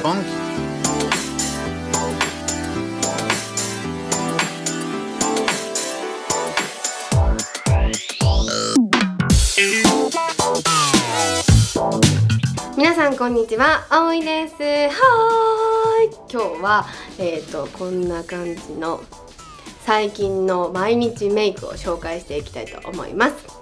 Punkt.皆さんこんにちは、あおいです。はーい、今日はこんな感じの最近の毎日メイクを紹介していきたいと思います。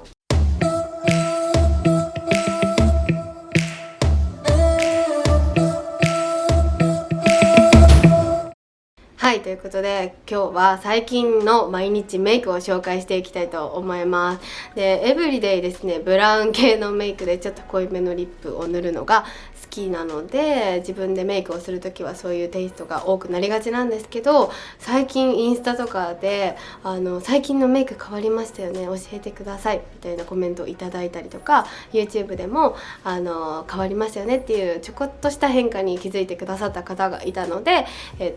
はい、ということで今日は最近の毎日メイクを紹介していきたいと思います。で、エブリデイですね、ブラウン系のメイクでちょっと濃いめのリップを塗るのが好きなので、自分でメイクをするときはそういうテイストが多くなりがちなんですけど、最近インスタとかで最近のメイク変わりましたよね、教えてくださいみたいなコメントをいただいたりとか、 YouTube でも変わりましたよねっていうちょこっとした変化に気づいてくださった方がいたので、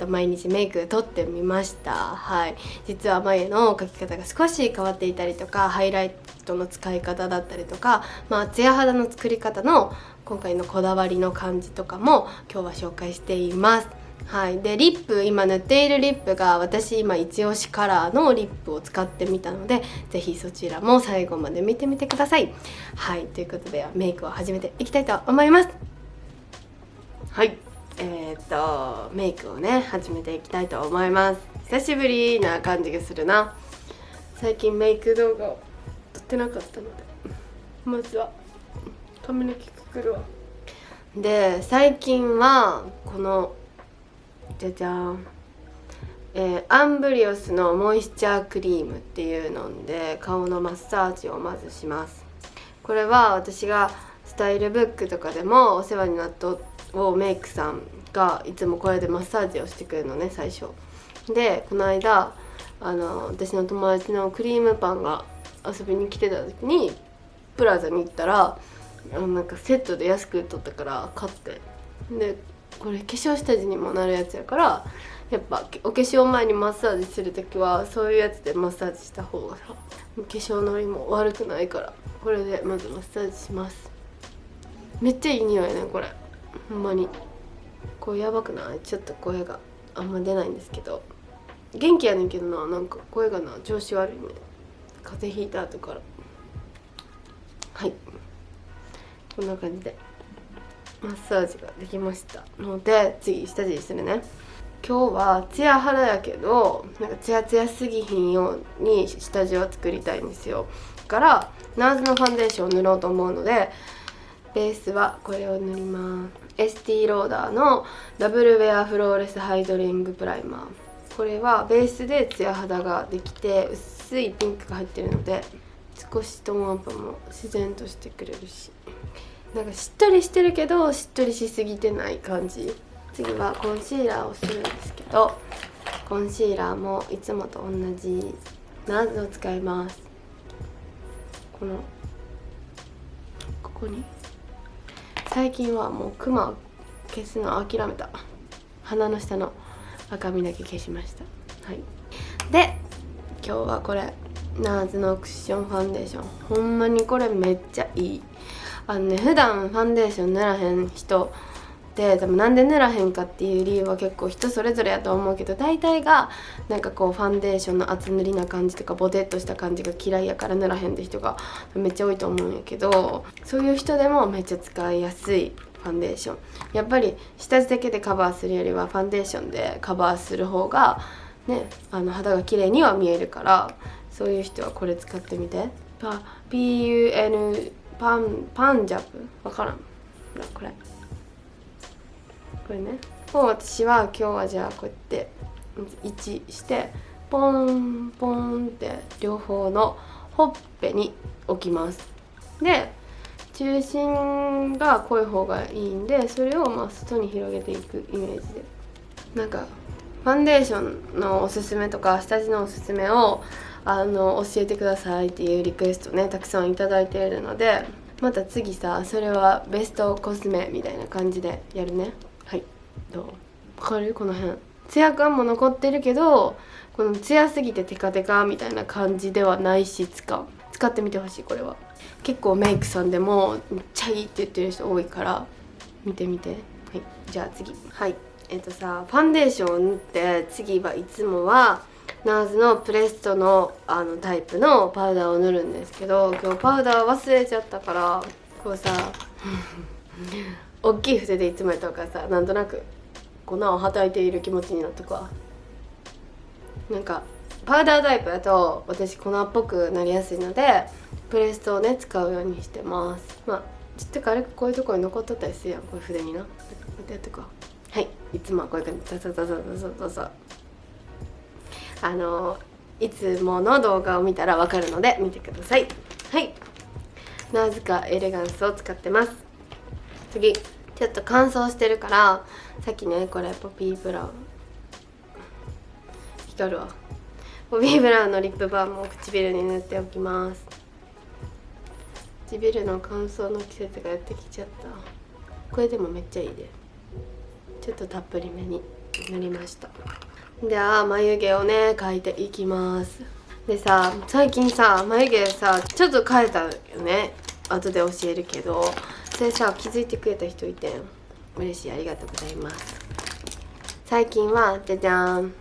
毎日メイク撮ってみました。はい、実は眉の描き方が少し変わっていたりとか、ハイライトの使い方だったりとか、ツヤ肌の作り方の今回のこだわりの感じとかも今日は紹介しています。はい、でリップ、今塗っているリップが私今一押しカラーのリップを使ってみたので、ぜひそちらも最後まで見てみてください。はい、ということでメイクを始めていきたいと思います。はい、メイクをね始めていきたいと思います。久しぶりな感じがするな。最近メイク動画を撮ってなかったので、まずは髪の毛くくるわ。で、最近はこのじゃじゃーん、アンブリオスのモイスチャークリームっていうので顔のマッサージをまずします。これは私がスタイルブックとかでもお世話になったメイクさんがいつもこれでマッサージをしてくれるのね、最初で。この間私の友達のクリームパンが遊びに来てた時にプラザに行ったらなんかセットで安く売っとったから買って、でこれ化粧下地にもなるやつやから、やっぱお化粧前にマッサージするときはそういうやつでマッサージした方がさ、化粧のりも悪くないから、これでまずマッサージします。めっちゃいい匂いねこれ、ほんまに。これやばくない？ちょっと声があんま出ないんですけど、元気やねんけどな、なんか声がな調子悪いね、風邪ひいた後から。はい、こんな感じでマッサージができましたので、次下地するね。今日はツヤ肌やけどなんかツヤツヤすぎひんように下地を作りたいんですよ。だからナーズのファンデーションを塗ろうと思うので、ベースはこれを塗ります。エスティローダーのダブルウェアフローレスハイドリングプライマー。これはベースでツヤ肌ができて薄いピンクが入ってるので、少しトーンアップも自然としてくれるし、なんかしっとりしてるけどしっとりしすぎてない感じ。次はコンシーラーをするんですけど、コンシーラーもいつもと同じナーズを使います。ここに最近はもうクマ消すの諦めた。鼻の下の赤みだけ消しました。はい、で今日はこれナーズのクッションファンデーション、ほんまにこれめっちゃいい。普段ファンデーション塗らへん人で、多分なんで塗らへんかっていう理由は結構人それぞれやと思うけど、大体がなんかこうファンデーションの厚塗りな感じとかボテッとした感じが嫌いやから塗らへんって人がめっちゃ多いと思うんやけど、そういう人でもめっちゃ使いやすいファンデーション。やっぱり下地だけでカバーするよりはファンデーションでカバーする方がね、肌が綺麗には見えるから、そういう人はこれ使ってみて。PUN パンジャブ、わからん、これねを私は今日はじゃあこうやって位置してポンポンって両方のほっぺに置きます。で中心が濃い方がいいんで、それを外に広げていくイメージで、なんかファンデーションのおすすめとか下地のおすすめを教えてくださいっていうリクエストねたくさんいただいているので、また次さそれはベストコスメみたいな感じでやるね。はい、どう？わかる？この辺ツヤ感も残ってるけど、このツヤすぎてテカテカみたいな感じではないし、使ってみてほしい。これは結構メイクさんでもめっちゃいいって言ってる人多いから見てみて。い、じゃあ次。はい、ファンデーションを塗って、次はいつもはナーズのプレストのタイプのパウダーを塗るんですけど、今日パウダー忘れちゃったから、こうさ大きい筆でいつもやったからさ、なんとなく粉をはたいている気持ちになったか。なんかパウダータイプだと私粉っぽくなりやすいので、プレストをね使うようにしてます。まあちょっと軽くこういうところに残っとったりするやん、こういう筆にな。こうやってやってこう。はい、いつもはこういう感じ、ザザザザザザザ。いつもの動画を見たらわかるので見てください。はい、ナーズカエレガンスを使ってます。次、ちょっと乾燥してるから、さっきねこれポピーブラウン光るわ、ポピーブラウンのリップバームを唇に塗っておきます。唇の乾燥の季節がやってきちゃった。これでもめっちゃいいで、ちょっとたっぷりめに塗りました。では眉毛をね描いていきます。でさ、最近さ眉毛さちょっと描いたよね。後で教えるけど、それさ気づいてくれた人いてん、嬉しい、ありがとうございます。最近はじゃじゃーん、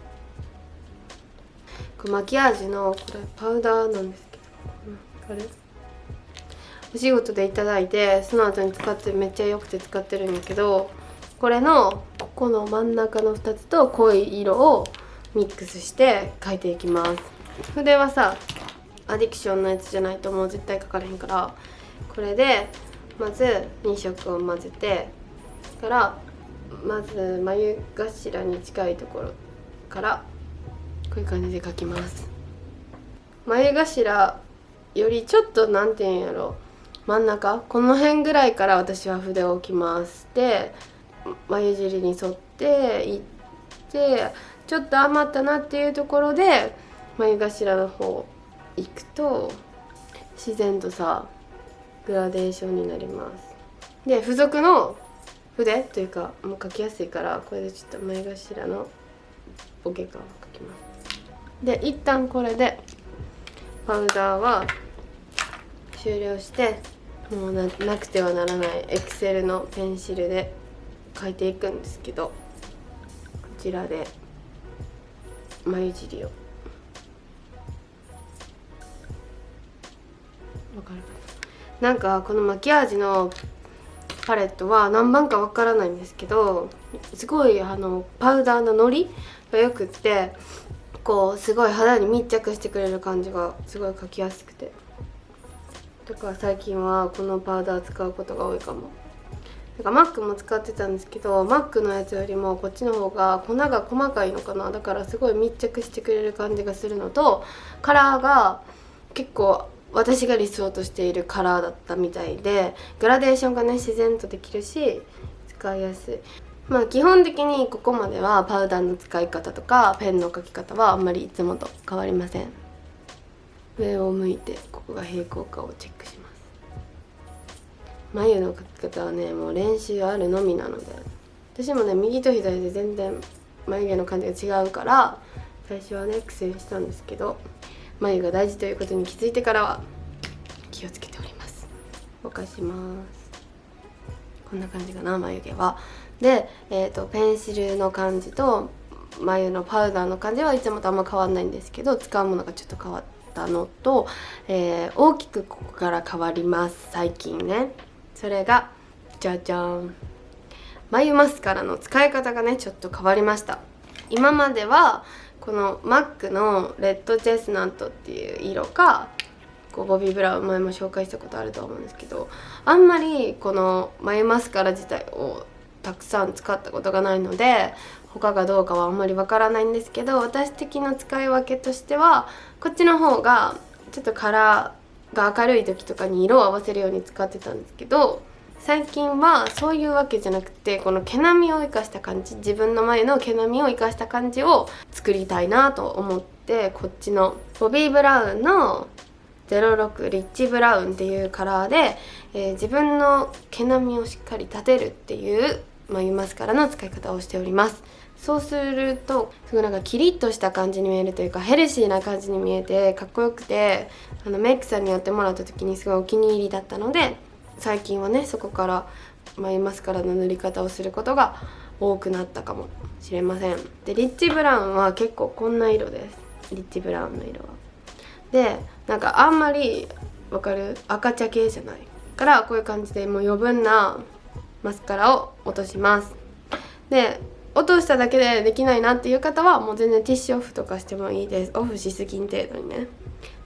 マキアージュのこれパウダーなんですけど、これお仕事でいただいて、その後に使ってめっちゃ良くて使ってるんやけど、これのここの真ん中の2つと濃い色をミックスして描いていきます。筆はさアディクションのやつじゃないともう絶対描かれへんから、これでまず2色を混ぜてからまず眉頭に近いところからこういう感じで描きます。眉頭よりちょっとなんていうんやろ、真ん中この辺ぐらいから私は筆を置きます。で眉尻に沿っていって、ちょっと余ったなっていうところで眉頭の方行くと自然とさグラデーションになります。で付属の筆というかもう描きやすいから、これでちょっと眉頭のボケ感を描きます。で一旦これでパウダーは終了して、もうなくてはならないエクセルのペンシルで描いていくんですけど、こちらで眉尻をわかるかな。なんかこのマキアージュのパレットは何番かわからないんですけど、すごいパウダーののりがよくって、こうすごい肌に密着してくれる感じがすごい描きやすくて、だから最近はこのパウダー使うことが多いかも。なんか MAC も使ってたんですけど、 MAC のやつよりもこっちの方が粉が細かいのかな、だからすごい密着してくれる感じがするのと、カラーが結構私が理想としているカラーだったみたいで、グラデーションがね自然とできるし使いやすい。まあ基本的にここまではパウダーの使い方とかペンの描き方はあんまりいつもと変わりません。上を向いてここが平行かをチェックします。眉の描き方はねもう練習あるのみなので、私もね右と左で全然眉毛の感じが違うから最初はね苦戦したんですけど、眉が大事ということに気づいてからは気をつけております。ぼかします。こんな感じかな眉毛は。で、ペンシルの感じと眉のパウダーの感じはいつもとあんま変わんないんですけど、使うものがちょっと変わったのと、大きくここから変わります最近ね。それがじゃじゃーん、眉マスカラの使い方がねちょっと変わりました。今まではこの MAC のレッドチェスナットっていう色か、こうボビーブラウン前も紹介したことあると思うんですけど、あんまりこの眉マスカラ自体をたくさん使ったことがないので他がどうかはあんまりわからないんですけど、私的な使い分けとしてはこっちの方がちょっとカラーが明るい時とかに色を合わせるように使ってたんですけど、最近はそういうわけじゃなくて、この毛並みを生かした感じ、自分の眉の毛並みを生かした感じを作りたいなと思って、こっちのボビーブラウンの06リッチブラウンっていうカラーで、自分の毛並みをしっかり立てるっていう眉マスカラの使い方をしております。そうするとすごいなんかキリッとした感じに見えるというか、ヘルシーな感じに見えてかっこよくて、メイクさんにやってもらった時にすごいお気に入りだったので最近はねそこから眉マスカラの塗り方をすることが多くなったかもしれません。でリッチブラウンは結構こんな色です。リッチブラウンの色はでなんかあんまりわかる赤茶系じゃないからこういう感じでもう余分なマスカラを落とします。で落としただけでできないなっていう方はもう全然ティッシュオフとかしてもいいです。オフしすぎん程度にね。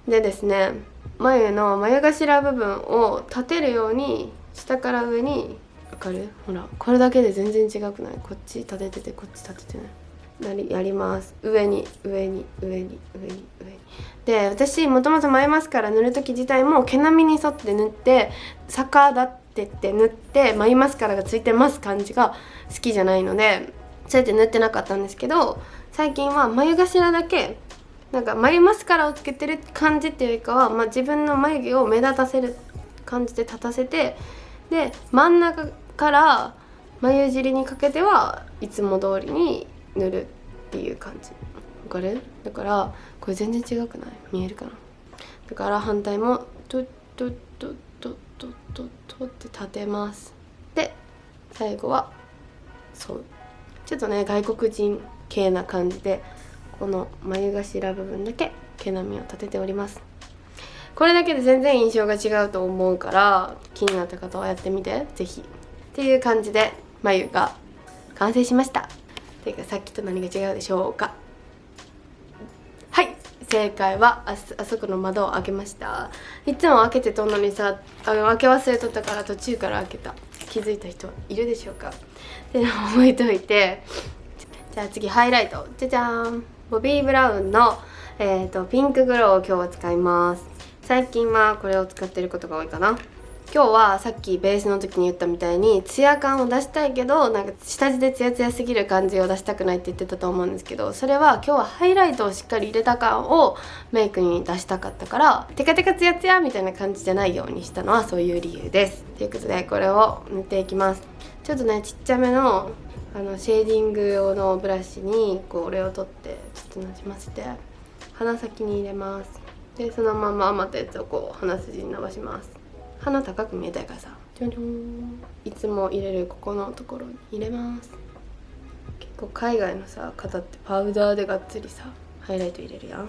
でですね眉の眉頭部分を立てるように下から上にわかるほらこれだけで全然違くない？こっち立てててこっち立ててないやります。上に上に上に上に上にで私もともと眉マスカラ塗る時自体も毛並みに沿って塗って逆立ってって塗って眉マスカラがついてます感じが好きじゃないのでそうやって塗ってなかったんですけど最近は眉頭だけなんか眉マスカラをつけてる感じっていうよりかは、自分の眉毛を目立たせる感じで立たせてで真ん中から眉尻にかけてはいつも通りに塗るっていう感じわかる？だからこれ全然違くない？見えるかな？だから反対もトットットットットットットって立てます。で最後はそうちょっとね外国人系な感じでこの眉頭部分だけ毛並みを立てております。これだけで全然印象が違うと思うから気になった方はやってみてぜひっていう感じで眉が完成しました。ていうかさっきと何が違うでしょうか？はい正解はあそこの窓を開けました。いつも開けてとんのにさ開け忘れとったから途中から開けた。気づいた人いるでしょうか？で覚えておいてじゃあ次ハイライトじゃじゃーんボビーブラウンの、ピンクグローを今日は使います。最近はこれを使ってることが多いかな。今日はさっきベースの時に言ったみたいにツヤ感を出したいけどなんか下地でツヤツヤすぎる感じを出したくないって言ってたと思うんですけどそれは今日はハイライトをしっかり入れた感をメイクに出したかったからテカテカツヤツヤみたいな感じじゃないようにしたのはそういう理由です。ということでこれを塗っていきます。ちょっとねちっちゃめのシェーディング用のブラシにこれを取ってちょっとなじませて鼻先に入れます。でそのまま余ったやつをこう鼻筋に伸ばします。鼻高く見えたいからさちょんちょんいつも入れるここのところに入れます。結構海外のさ方ってパウダーでがっつりさハイライト入れるやん。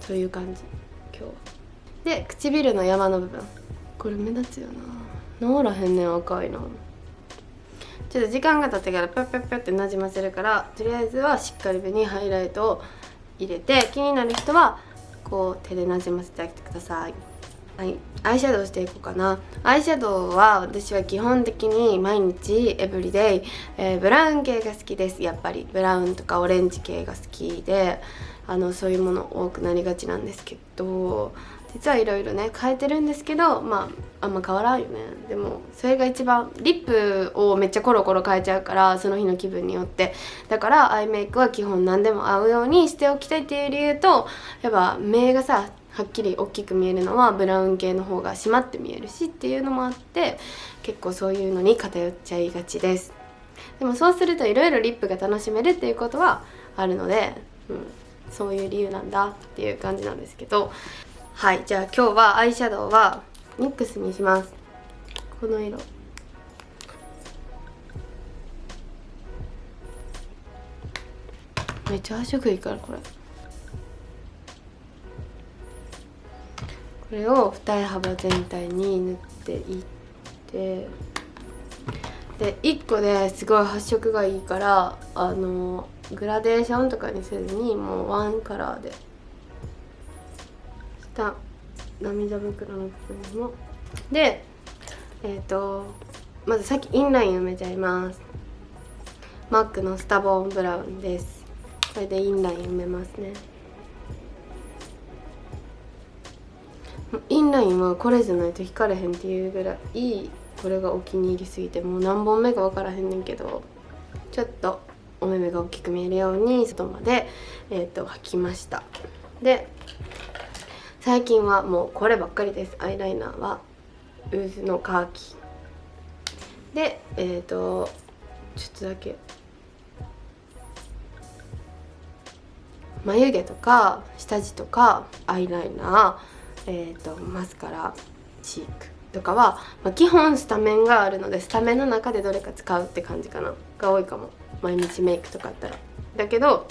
そういう感じ今日は。で唇の山の部分これ目立つよな治らへんねん赤いの。ちょっと時間が経ってからピャッピャッピャッってなじませるからとりあえずはしっかりめにハイライトを入れて気になる人はこう手でなじませてあげてください。はい、アイシャドウしていこうかな。アイシャドウは私は基本的に毎日エブリデイ、ブラウン系が好きです。やっぱりブラウンとかオレンジ系が好きでそういうもの多くなりがちなんですけど実はいろいろね変えてるんですけどあんま変わらんよね。でもそれが一番リップをめっちゃコロコロ変えちゃうからその日の気分によってだからアイメイクは基本何でも合うようにしておきたいっていう理由とやっぱ目がさはっきり大きく見えるのはブラウン系の方が締まって見えるしっていうのもあって結構そういうのに偏っちゃいがちです。でもそうするといろいろリップが楽しめるっていうことはあるので、そういう理由なんだっていう感じなんですけどはいじゃあ今日はアイシャドウはミックスにします。この色めっちゃ発色いいからこれを二重幅全体に塗っていってで1個ですごい発色がいいからグラデーションとかにせずにもうワンカラーで下涙袋の部分もでまずさっきインライン埋めちゃいます。マックのスタボーンブラウンです。これでインライン埋めますね。インラインはこれじゃないと引かれへんっていうぐらいこれがお気に入りすぎてもう何本目か分からへんねんけどちょっとお目目が大きく見えるように外まで、描きました。で最近はもうこればっかりです。アイライナーはウーズのカーキでちょっとだけ眉毛とか下地とかアイライナーマスカラチークとかは、基本スタメンがあるのでスタメンの中でどれか使うって感じかなが多いかも。毎日メイクとかあったら。だけど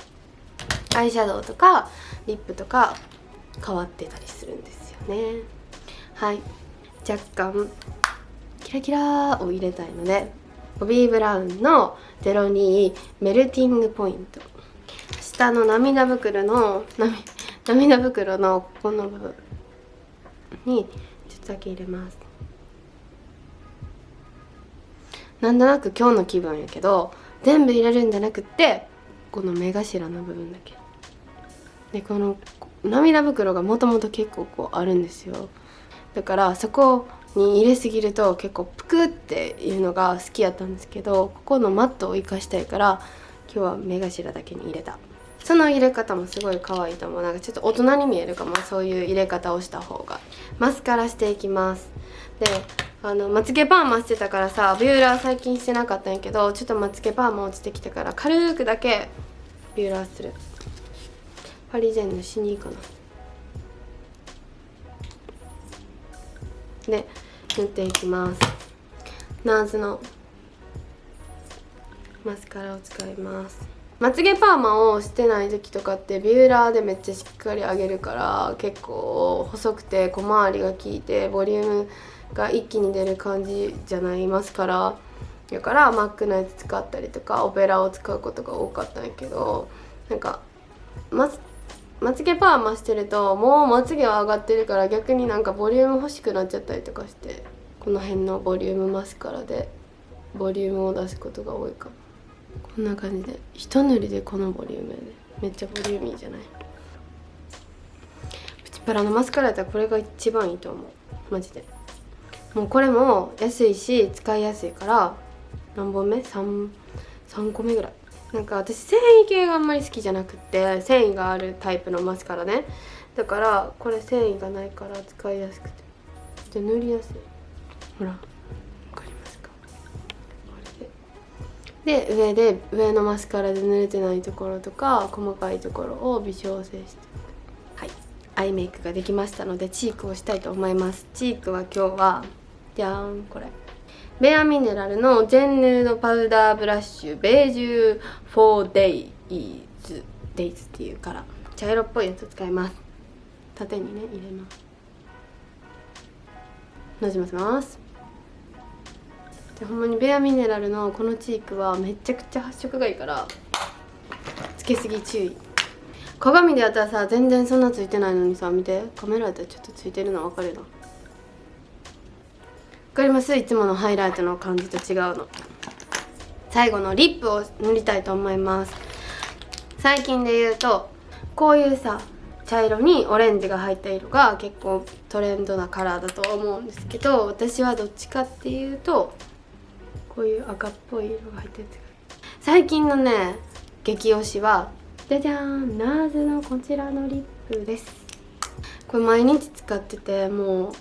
アイシャドウとかリップとか変わってたりするんですよね。はい、若干キラキラを入れたいのでボビーブラウンの02メルティングポイント、下の涙袋のここの部分にちょっとだけ入れます。なんとなく今日の気分やけど全部入れるんじゃなくってこの目頭の部分だけで、この涙袋がもともと結構こうあるんですよ。だからそこに入れすぎると結構プクっていうのが好きやったんですけど、ここのマットを生かしたいから今日は目頭だけに入れた。その入れ方もすごい可愛いと思う。なんかちょっと大人に見えるかも、そういう入れ方をした方が。マスカラしていきます。でまつげパーマしてたからさ、ビューラー最近してなかったんやけど、ちょっとまつげパーマ落ちてきたから軽くだけビューラーする。パリジェンヌしに行かな。で塗っていきます。ナーズのマスカラを使います。まつげパーマをしてない時とかってビューラーでめっちゃしっかり上げるから結構細くて小回りが効いてボリュームが一気に出る感じじゃないマスカラだから、マックのやつ使ったりとかオペラを使うことが多かったんやけど、なんかまつげパーマしてるともうまつげは上がってるから逆になんかボリューム欲しくなっちゃったりとかして、この辺のボリュームマスカラでボリュームを出すことが多いかも。こんな感じで一塗りでこのボリュームでめっちゃボリューミーじゃない。プチプラのマスカラやったらこれが一番いいと思うマジで。もうこれも安いし使いやすいから何本目 3個目ぐらい。なんか私繊維系があんまり好きじゃなくって繊維があるタイプのマスカラね。だからこれ繊維がないから使いやすくてで塗りやすい。ほらわかりますか。これで上のマスカラで塗れてないところとか細かいところを微調整して、はい、アイメイクができましたのでチークをしたいと思います。チークは今日はじゃーん、これベアミネラルのジェンヌードパウダーブラッシュベージュ 4days っていうから茶色っぽいやつを使います。縦にね入れます。なじませます。でほんまにベアミネラルのこのチークはめちゃくちゃ発色がいいからつけすぎ注意。鏡でやったらさ全然そんなついてないのにさ、見てカメラやったらちょっとついてるの分かるな。わかります？いつものハイライトの感じと違うの。最後のリップを塗りたいと思います。最近で言うとこういうさ茶色にオレンジが入った色が結構トレンドなカラーだと思うんですけど、私はどっちかっていうとこういう赤っぽい色が入ったやつが最近のね激推しはじゃじゃーん、ナーズのこちらのリップです。これ毎日使っててもう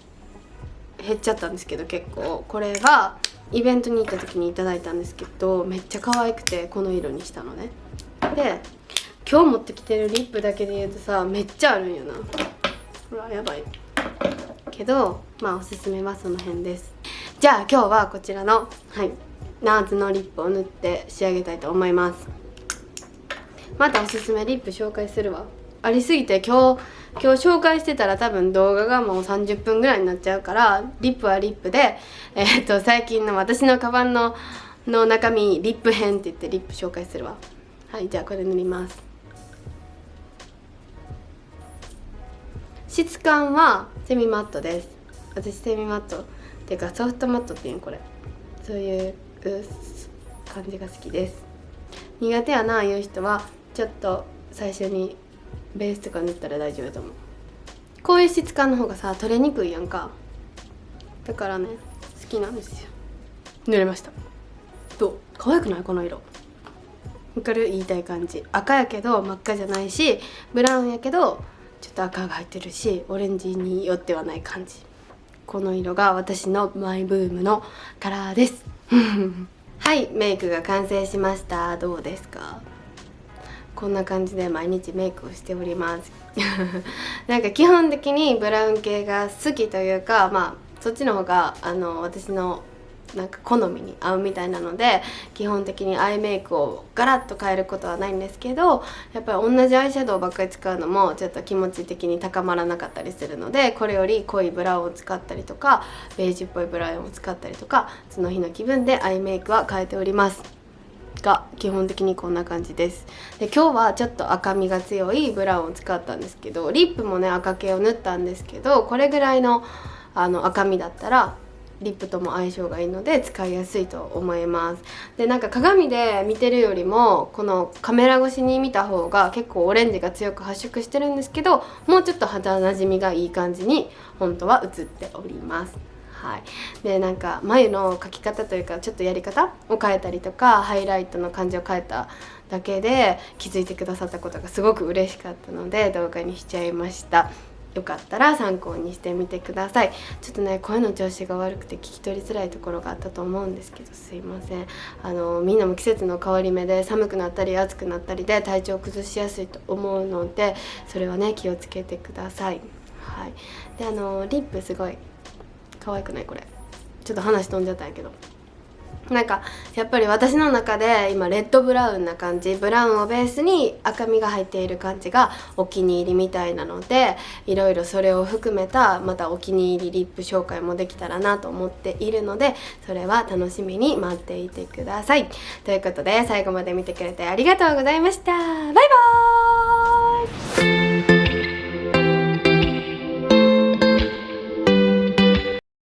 減っちゃったんですけど、結構これはイベントに行った時にいただいたんですけどめっちゃ可愛くてこの色にしたのね。で今日持ってきてるリップだけで言うとさめっちゃあるんよな。ほらやばいけどまあおすすめはその辺です。じゃあ今日はこちらのナーズのリップを塗って仕上げたいと思います。またおすすめリップ紹介するわ。ありすぎて今日紹介してたら多分動画がもう30分ぐらいになっちゃうから、リップはリップで最近の私のカバンの中身リップ編って言ってリップ紹介するわ。はい、じゃあこれ塗ります。質感はセミマットです。私セミマットっていうかソフトマットっていうのこれ、そういう感じが好きです。苦手やないう人はちょっと最初にベースとか塗ったら大丈夫だと思う。こういう質感の方がさ取れにくいやんか。だからね好きなんですよ。塗れました。どう？可愛くない？この色わかる？言いたい感じ。赤やけど真っ赤じゃないし、ブラウンやけどちょっと赤が入ってるし、オレンジによってはない感じ。この色が私のマイブームのカラーですはい、メイクが完成しました。どうですか？こんな感じで毎日メイクをしておりますなんか基本的にブラウン系が好きというか、まあそっちの方が私のなんか好みに合うみたいなので、基本的にアイメイクをガラッと変えることはないんですけど、やっぱり同じアイシャドウばっかり使うのもちょっと気持ち的に高まらなかったりするので、これより濃いブラウンを使ったりとかベージュっぽいブラウンを使ったりとか、その日の気分でアイメイクは変えておりますが、基本的にこんな感じです。で今日はちょっと赤みが強いブラウンを使ったんですけど、リップもね赤系を塗ったんですけど、これぐらいの赤みだったらリップとも相性がいいので使いやすいと思います。でなんか鏡で見てるよりもこのカメラ越しに見た方が結構オレンジが強く発色してるんですけど、もうちょっと肌なじみがいい感じに本当は映っております。はい、でなんか眉の描き方というかちょっとやり方を変えたりとか、ハイライトの感じを変えただけで気づいてくださったことがすごく嬉しかったので動画にしちゃいました。よかったら参考にしてみてください。ちょっとね声の調子が悪くて聞き取りづらいところがあったと思うんですけど、すいません。みんなも季節の変わり目で寒くなったり暑くなったりで体調を崩しやすいと思うので、それはね気をつけてください。はい、でリップすごい可愛くない？これちょっと話飛んじゃったんやけど、なんかやっぱり私の中で今レッドブラウンな感じ、ブラウンをベースに赤みが入っている感じがお気に入りみたいなので、いろいろそれを含めたまたお気に入りリップ紹介もできたらなと思っているので、それは楽しみに待っていてください。ということで最後まで見てくれてありがとうございました。バイバーイ。